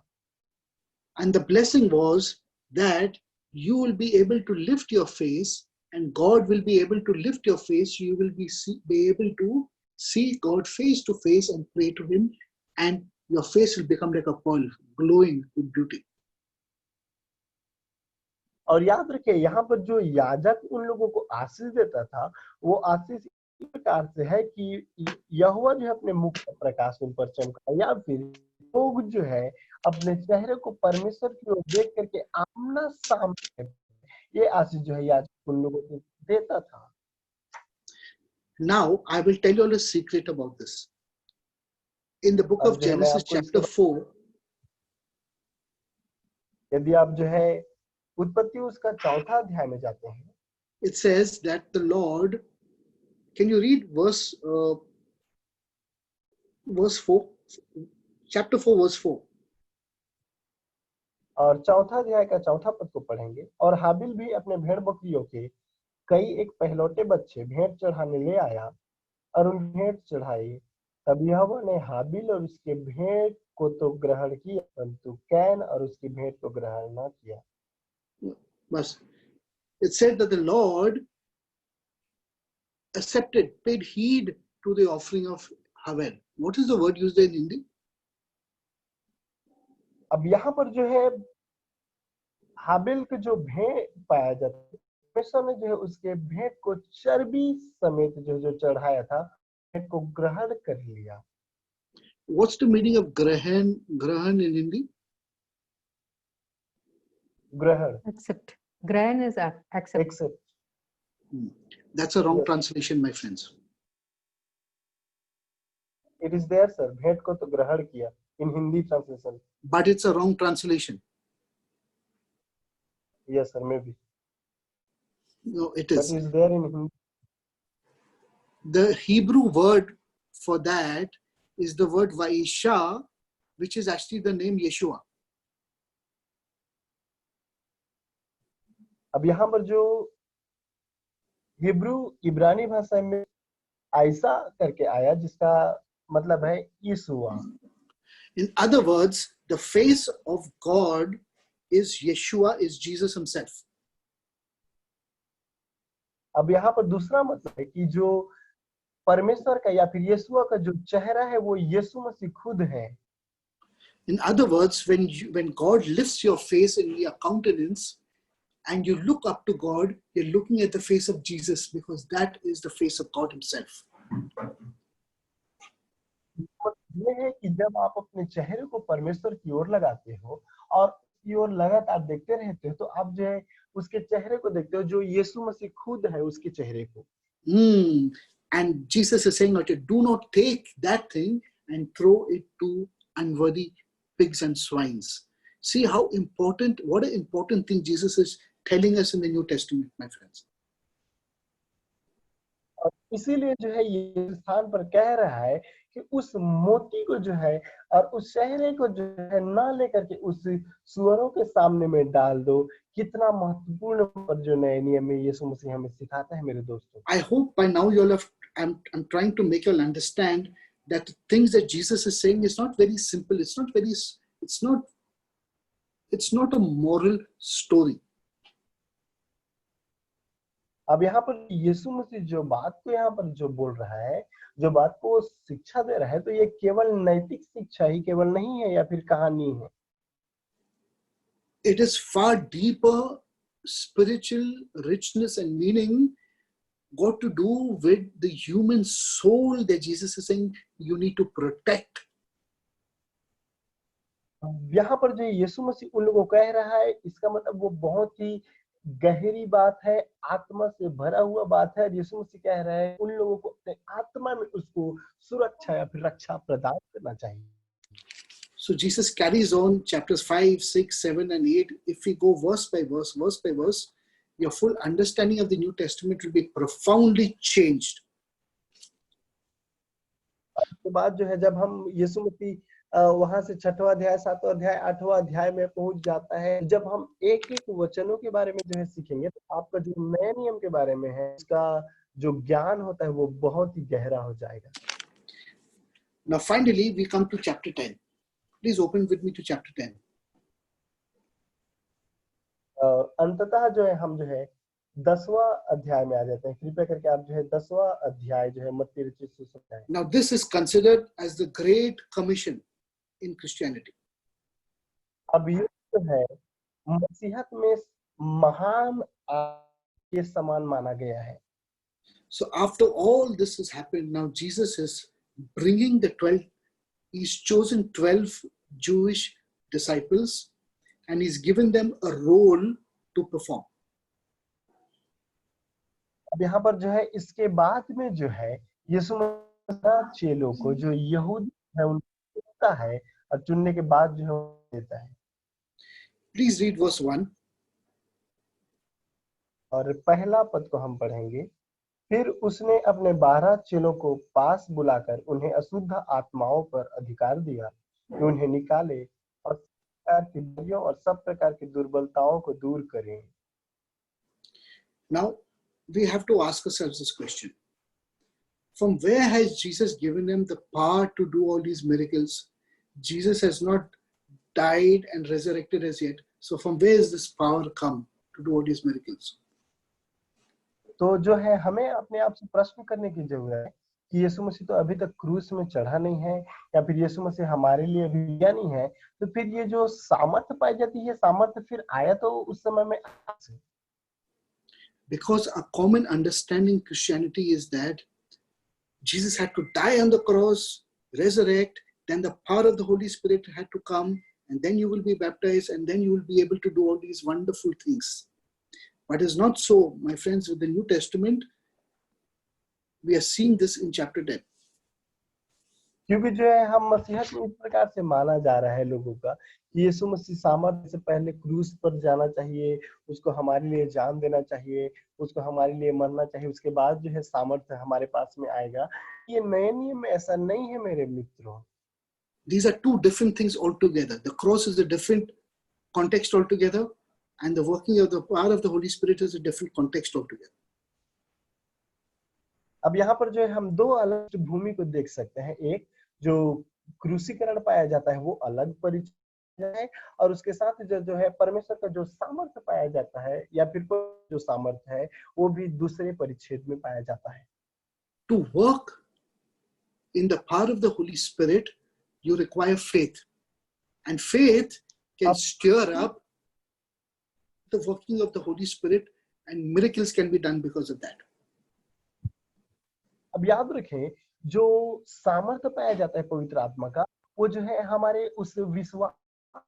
And the blessing was that you will be able to lift your face, and God will be able to lift your face. You will be able to see God face to face and pray to Him, and your face will become like a pearl, glowing with beauty. और याद रखिए यहाँ पर जो याजक उन लोगों को आशीष देता था, वो आशीष इस प्रकार से है कि यहोवा जो है अपने मुख का प्रकाश उन पर चमका, या फिर लोग जो है अपने चेहरे को परमेश्वर की ओर देख करके आमना सामने, ये आशीष जो है याजक उन लोगों को देता था। Now I will tell you all a secret about this. In the book अब of जो है मैं Genesis आपको chapter इसके 4, यदि आप जो है उत्पत्ति उसका 4था अध्याय में जाते हैं, it says that the Lord, can you read verse 4, chapter 4 verse 4? और 4था अध्याय का 4था पद को पढ़ेंगे। और हाबिल भी अपने भेड़ बकरियों के कई एक पहलौठे बच्चे भेंट चढ़ाने ले आया और उन भेंट चढ़ाई। तब यहोवा ने हाबिल और उसके भेंट को तो ग्रहण किया, परंतु कैन और उसकी भेंट को ग्रहण न किया। But it said that the Lord accepted, paid heed to the offering of Havel. What is the word used in Hindi? अब यहाँ पर जो है हाबिल के जो भेंट पाया जाता है, परमेश्वर ने जो है उसके भेंट को चर्बी समेत जो चढ़ाया था, भेंट को ग्रहण कर लिया। What's the meaning of grahan in Hindi? ग्रहण, Accept. Grahan is accept. Accept. That's a wrong Yes. translation, my friends. It is there sir, भेंट को तो ग्रहण किया in Hindi translation. But it's a wrong translation. Yes sir, may be, No, it but is. Is there in Hindi. The Hebrew word for that is the word Vaisha, which is actually the name Yeshua. अब यहाँ पर जो हिब्रू इब्रानी भाषा में आयसा करके आया, जिसका मतलब है यीशुआ। In other words, the face of God is Yeshua, is Jesus himself. अब यहाँ पर दूसरा मतलब है कि जो परमेश्वर का या फिर यीशुआ का जो चेहरा है वो यीशु मसीह खुद है। In other words, when God lifts your face in your countenance and you look up to God, you're looking at the face of Jesus, because that is the face of God himself. ये है कि जब आप अपने चेहरे को परमेश्वर की ओर लगाते हो और की ओर लगातार देखते रहते हो, तो आप जो है उसके चेहरे को देखते हो, जो यीशु मसीह खुद है उसके चेहरे को। And Jesus is saying, do not take that thing and throw it to unworthy pigs and swines. See how important, what an important thing Jesus is telling us in the New Testament, my friends. और इसीलिए जो है ये स्थान पर कह रहा है कि उस मोती को जो है और उस चेहरे को जो है ना लेकर के उस सुअरों के सामने में डाल दो। कितना महत्वपूर्ण पर जो नए नियम में यीशु मसीह हमें सिखाता है मेरे दोस्तों। I hope by now you all have, I'm trying to make you all understand that the things that Jesus is saying is not very simple. It's not a moral story. अब यहाँ पर यीशु मसीह जो बात को यहाँ पर जो बोल रहा है, जो बात को शिक्षा दे रहा है, तो ये केवल नैतिक शिक्षा ही केवल नहीं है या फिर कहानी है। It is far deeper spiritual richness and meaning got to do with the human soul that Jesus is saying you need to protect. यहाँ पर जो यीशु मसीह उन लोगों को कह रहा है, इसका मतलब वो बहुत ही गहरी बात है, आत्मा से भरा हुआ बात है। यीशु मसीह कह रहा है उन लोगों को अपने आत्मा में उसको सुरक्षा या फिर रक्षा प्रदान करना चाहिए। So Jesus carries on chapters 5, 6, 7 and 8. If we go verse by verse, your full understanding of the New Testament will be profoundly changed. उसके बाद जो है जब हम यीशु मसीह वहां से 6वां अध्याय, 7वां अध्याय, 8वां अध्याय में पहुंच जाता है, जब हम एक एक वचनों के बारे में जो है सीखेंगे, तो आपका जो नए नियम के बारे में है उसका जो ज्ञान होता है वो बहुत ही गहरा हो जाएगा। Now finally we come to chapter 10. Please open with me to chapter 10. अंततः जो है हम जो है 10वां अध्याय में आ जाते हैं। कृपया करके आप जो है 10वां अध्याय जो है मत्ती रचित सुसमाचार। Now, this is considered as the Great Commission in Christianity. अब ये जो है मसीहत में महान के समान माना गया है। So, after all this has happened, now Jesus is bringing the 12, he's chosen 12 Jewish disciples and he's given them a role to perform. अब यहाँ पर जो है इसके बाद में जो है यीशु मसीह चेलों को जो यहूदी है उनको चुनता है और चुनने के बाद जो है वो देता है। Please read verse 1. और पहला पद को हम पढ़ेंगे। फिर उसने अपने 12 चेलों को पास बुलाकर उन्हें अशुद्ध आत्माओं पर अधिकार दिया कि उन्हें निकाले और सब प्रकार की बुराइयों और सब प्रकार की दुर्बलताओं को दूर करें। Now, we have to ask ourselves this question. From where has Jesus given them the power to do all these miracles? Jesus has not died and resurrected as yet. So from where is this power come to do all these miracles? तो जो है हमें अपने आप से प्रश्न करने की जरूरत है कि यीशु मसीह तो अभी तक क्रूस में चढ़ा नहीं है या फिर यीशु मसीह हमारे लिए अभी दिया नहीं है, तो फिर ये जो सामर्थ्य पाई जाती है सामर्थ्य फिर आया तो उस समय में से। Because a common understanding in Christianity is that Jesus had to die on the cross, resurrect, then the power of the Holy Spirit had to come, and then you will be baptized, and then you will be able to do all these wonderful things. But it's not so, my friends, with the New Testament. We are seeing this in chapter 10. क्योंकि जो है हम मसीहत में इस प्रकार से माना जा रहा है लोगों का कि यीशु मसीह सामर्थ्य से पहले क्रूस पर जाना चाहिए, उसको हमारे लिए जान देना चाहिए, उसको हमारे लिए मरना चाहिए, उसके बाद जो है सामर्थ्य हमारे पास में आएगा। ये नए नियम में ऐसा नहीं है मेरे मित्रों। These are two different things altogether. The cross is a different context altogether, and the working of the power of the Holy Spirit is a different context altogether. अब यहाँ पर जो है हम दो अलग भूमि को देख सकते हैं। एक जो क्रूसीकरण पाया जाता है वो अलग परिचय है और उसके साथ जो है परमेश्वर का जो सामर्थ्य पाया जाता है या फिर जो सामर्थ्य है वो भी दूसरे परिच्छेद में पाया जाता है। To work in the power of the Holy Spirit, you require faith, and faith can stir up the working of the Holy Spirit, and miracles can be done because of that. अब याद रखें जो सामर्थ्य पाया जाता है पवित्र आत्मा का वो जो है हमारे उस विश्वास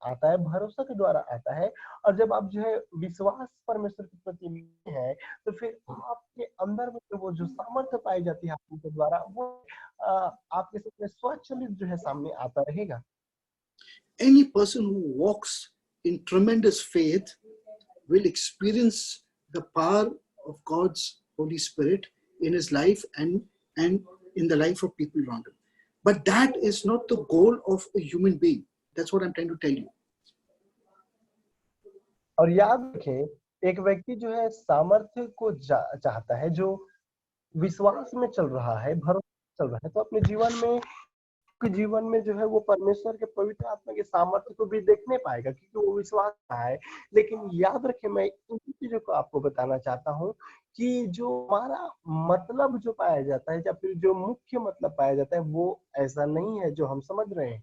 आता है, भरोसा के द्वारा आता है। और जब आप जो है विश्वास परमेश्वर के प्रति नहीं है तो फिर आपके अंदर में वो जो सामर्थ्य पाई जाती है आत्मा के द्वारा वो आपके सामने स्वचालित जो है सामने आता रहेगा। Any person who walks in tremendous faith will experience the power of God's Holy Spirit in his life and in the life of people around him. But that is not the goal of a human being. That's what I'm trying to tell you. और याद रखें एक व्यक्ति जो है सामर्थ्य को चाहता है, जो विश्वास में चल रहा है, भरोसा चल रहा है, तो अपने जीवन में जो है वो परमेश्वर के पवित्र आत्मा के सामर्थ्य को भी देखने पाएगा क्योंकि वो विश्वास है। लेकिन याद रखें मैं इन चीजों को आपको बताना चाहता हूँ कि जो हमारा मतलब जो पाया जाता है या फिर जो मुख्य मतलब पाया जाता है वो ऐसा नहीं है जो हम समझ रहे हैं।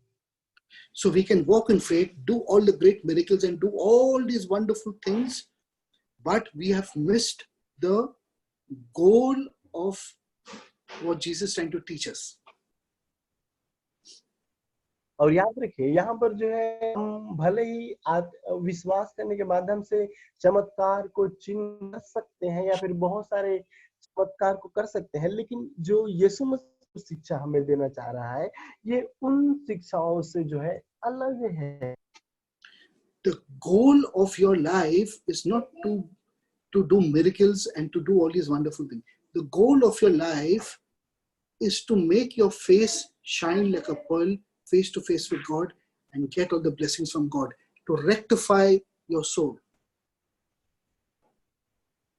So we can walk in faith, do all the great miracles and do all these wonderful things, but we have missed the goal of what Jesus is trying to teach us. और याद रखिए यहाँ पर जो है हम भले ही विश्वास करने के माध्यम से चमत्कार को चिन्ह सकते हैं या फिर बहुत सारे चमत्कार को कर सकते हैं, लेकिन जो यीशु मसीह शिक्षा हमें देना चाह रहा है ये उन शिक्षाओं से जो है अलग है। The goal of your life is not to do miracles and to do all these wonderful things. The goal of your life is to make your face shine like a pearl, face to face with God, and get all the blessings from God, to rectify your soul.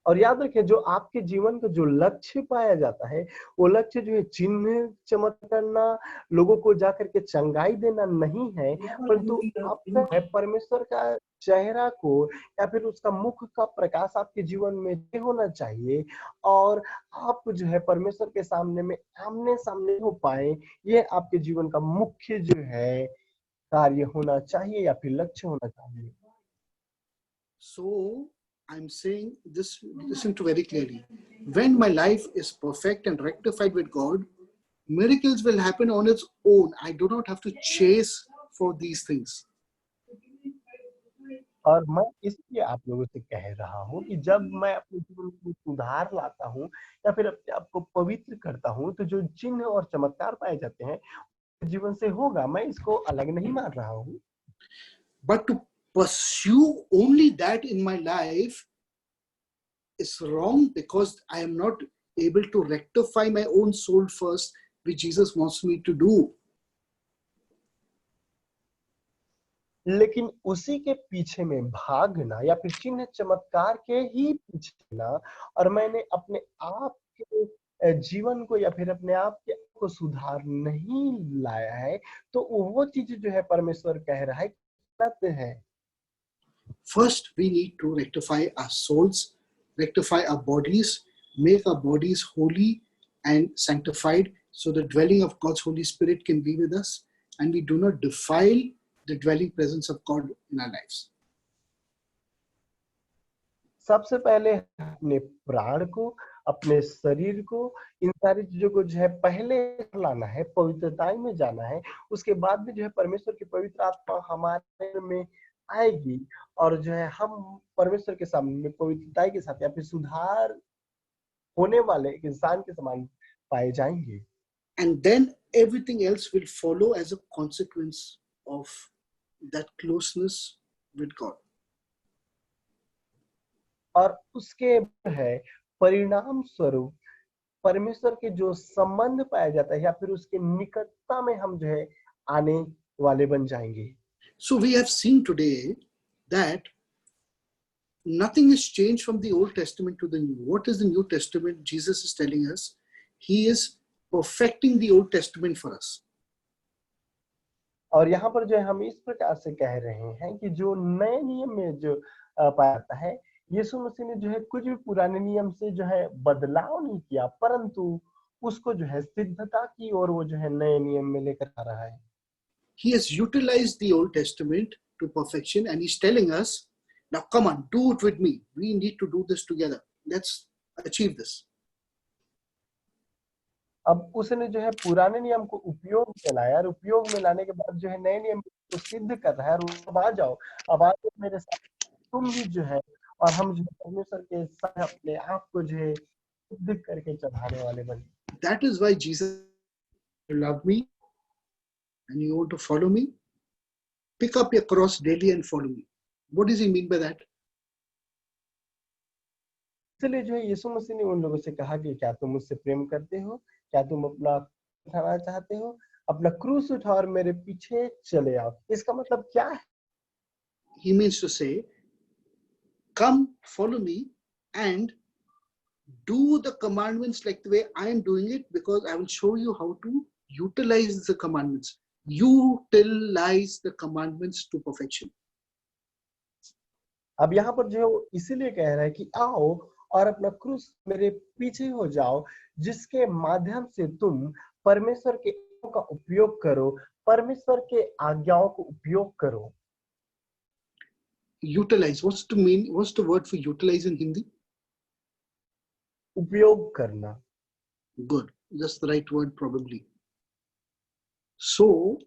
और याद रखें, जो आपके जीवन का जो लक्ष्य पाया जाता है, वो लक्ष्य जो है चिन्ह चमत्कार करना, लोगों को जाकर के चंगाई देना नहीं है, परंतु आपका है परमेश्वर का चेहरा को या फिर उसका मुख का प्रकाश आपके जीवन में ये होना चाहिए, और आप जो है परमेश्वर के सामने में आमने सामने हो पाए। ये आपके जीवन का मुख्य जो है कार्य होना चाहिए या फिर लक्ष्य होना चाहिए। So I'm saying this, listen to very clearly. When my life is perfect and rectified with God, miracles will happen on its own. I do not have to chase for these things. और मैं इसलिए आप लोगों से कह रहा हूँ कि जब मैं अपने जीवन में सुधार लाता हूँ या फिर अपने आप को पवित्र करता हूँ, तो जो चिन्ह और चमत्कार पाए जाते हैं जीवन से होगा। मैं इसको अलग नहीं मान रहा हूँ, But to pursue only that in my life is wrong, because I am not able to rectify my own soul first, which Jesus wants me to do. लेकिन उसी के पीछे में भागना या फिर चिन्ह चमत्कार के ही पीछे ना, और मैंने अपने आप के जीवन को या फिर अपने आप के को सुधार नहीं लाया है, तो वो चीज जो है परमेश्वर कह रहा है गलत है। First, we need to rectify our souls, rectify our bodies, make our bodies holy and sanctified, so the dwelling of God's Holy Spirit can be with us, and we do not defile the dwelling presence of God in our lives. सबसे पहले अपने प्राण को, अपने शरीर को, इन सारी चीजों को जो है पहले लाना है, पवित्रता में जाना है। उसके बाद में जो है परमेश्वर की पवित्र आत्मा हमारे में आएगी, और जो है हम परमेश्वर के सामने पवित्रता के साथ या फिर सुधार होने वाले एक इंसान के समान पाए जाएंगे। And then everything else will follow as a consequence of that closeness with God. और उसके है परिणाम स्वरूप परमेश्वर के जो संबंध पाया जाता है या फिर उसके निकटता में हम जो है आने वाले बन जाएंगे। So we have seen today that nothing is changed from the Old Testament to the New. What is the New Testament? Jesus is telling us he is perfecting the Old Testament for us. और यहाँ पर जो है हम इस प्रकार से कह रहे हैं कि जो नए नियम में जो पाया जाता है, यीशु मसीह ने जो है कुछ भी पुराने नियम से जो है बदलाव नहीं किया, परंतु उसको जो है सिद्धता की और वो जो है नए नियम में लेकर आ रहा है। He has utilized the Old Testament to perfection, and he's telling us, now come on, do it with me. We need to do this together. Let's achieve this. अब उसने जो है पुराने नियम को उपयोग में लाया, और उपयोग में लाने के बाद जो है नए नियम को सिद्ध कर रहा है। और अब आ जाओ मेरे साथ, तुम भी जो है, और हम जो परमेश्वर के साथ अपने आप को जो है सिद्ध करके चढ़ाने वाले बने। That is why Jesus, you love me and you want to follow me, pick up your cross daily and follow me. What does he mean by that? इसलिए जो है यीशु मसीह ने उन लोगों से कहा कि क्या तुम मुझसे प्रेम करते हो, क्या तुम अपना उठाना चाहते हो, अपना क्रूस उठाओ और मेरे पीछे चले आओ। इसका मतलब क्या है? He means to say, come follow me and do the commandments like the way I am doing it, because I will show you how to utilize the commandments. Utilize the commandments to perfection. अब यहाँ पर जो है वो इसीलिए कह रहा है कि आओ और अपना क्रूस मेरे पीछे हो जाओ, जिसके माध्यम से तुम परमेश्वर के का उपयोग करो, परमेश्वर के आज्ञाओं को उपयोग करो। Utilize. What's the word for utilize in Hindi? उपयोग करना। Good. That's the right word probably. So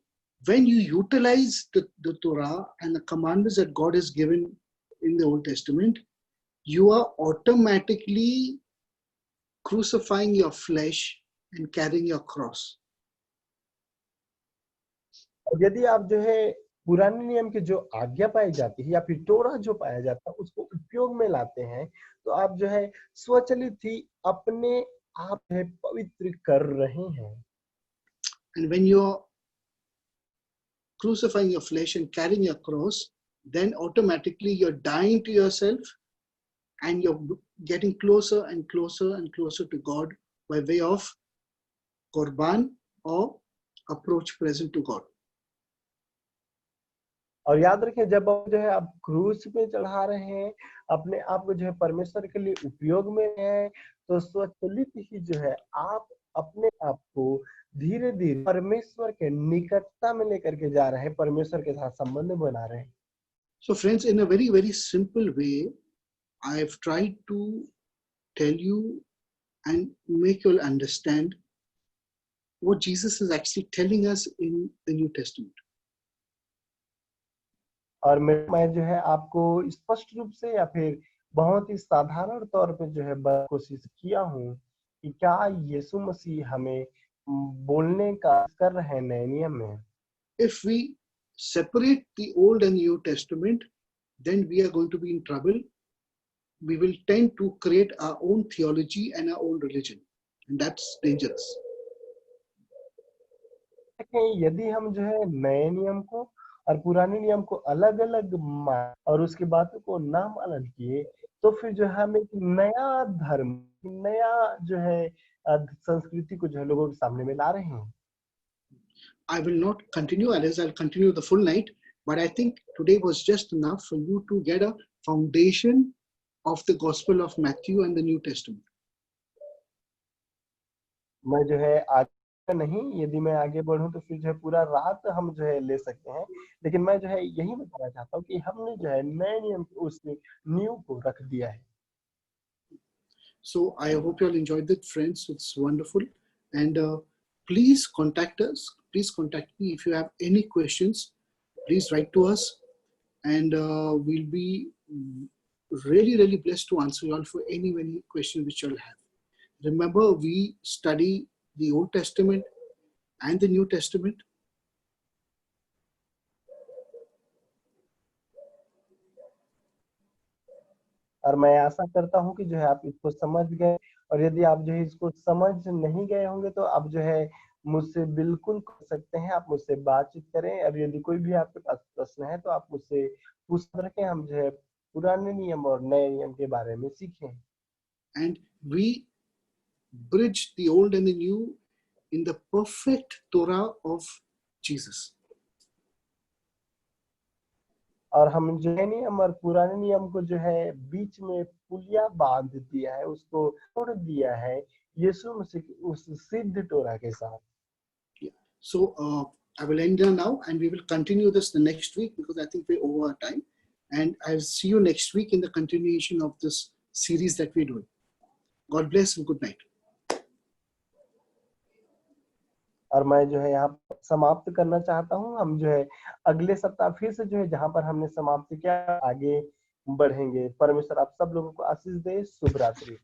when you utilize the Torah and the commandments that God has given in the Old Testament, you are automatically crucifying your flesh and carrying your cross. यदि आप जो है पुराने नियम के जो आज्ञा पाई जाती है या फिर टोरा जो पाया जाता है उसको उपयोग में लाते हैं, तो आप जो है स्वचलित ही अपने आप है पवित्र कर रहे हैं। And when you're crucifying your flesh and carrying your cross, then automatically you're dying to yourself and you're getting closer and closer and closer to God by way of Korban or approach present to God. और याद रखें, जब आप जो है आप क्रूस पे चढ़ा रहे हैं, अपने आप को जो है परमेश्वर के लिए उपयोग में है, तो स्वचालित ही जो है आप अपने आप को धीरे धीरे परमेश्वर के निकटता में लेकर के जा रहे हैं, परमेश्वर के साथ संबंध बना रहे हैं। So friends, in a very, very simple way, I have tried to tell you and make you all understand what Jesus is actually telling us in the New Testament. और मैं जो है आपको स्पष्ट रूप से या फिर बहुत ही साधारण तौर पे जो है कोशिश किया हूँ कि क्या यीशु मसीह हमें बोलने का कर रहे हैं नए नियम में। If we separate the Old and New Testament, then we are going to be in trouble. We will tend to create our own theology and our own religion, and that's dangerous. यदि हम जो है नए नियम को और पुराने नियम को अलग अलग और उसकी बातों को ना पालन किए, तो फिर जो है हम एक नया धर्म, नया जो है संस्कृति को जो है लोगों के सामने में ला रहे हैं। I will not continue, Alice. I'll continue the full night, but I think today was just enough for you to get a foundation of the Gospel of Matthew and the New Testament. मैं जो है आगे नहीं, यदि मैं आगे बढ़ूं तो फिर जो है पूरा रात हम जो है ले सकते हैं, लेकिन मैं जो है यही बताना चाहता हूँ कि हमने जो है नए नियम उस नींव को रख दिया है। So I hope you all enjoyed it, friends. It's wonderful, and please contact us. Please contact me if you have any questions. Please write to us, and we'll be really, really blessed to answer you all for any question which you all have. Remember, we study the Old Testament and the New Testament. और मैं आशा करता हूँ कि जो है आप इसको समझ गए, और यदि आप जो है इसको समझ नहीं गए होंगे तो आप जो है मुझसे बिल्कुल कर सकते हैं, आप मुझसे बातचीत करें, और यदि कोई भी आपके पास प्रश्न है तो आप मुझसे पूछ रखें, हम जो है पुराने नियम और नए नियम के बारे में सीखें। And we bridge the old and the new in the perfect Torah of Jesus. और हम जो है नियम और पुराने नियम को जो है बीच में पुलिया बांध दिया है, उसको तोड़ दिया है यीशु मसीह उस सिद्ध टोरा के साथ। So I will end here now, and we will continue this the next week because I think we're over our time. And I'll see you next week in the continuation of this series that we're doing. God bless and good night. और मैं जो है यहाँ समाप्त करना चाहता हूँ। हम जो है अगले सप्ताह फिर से जो है जहाँ पर हमने समाप्त किया आगे बढ़ेंगे। परमेश्वर आप सब लोगों को आशीष दे। शुभ रात्रि।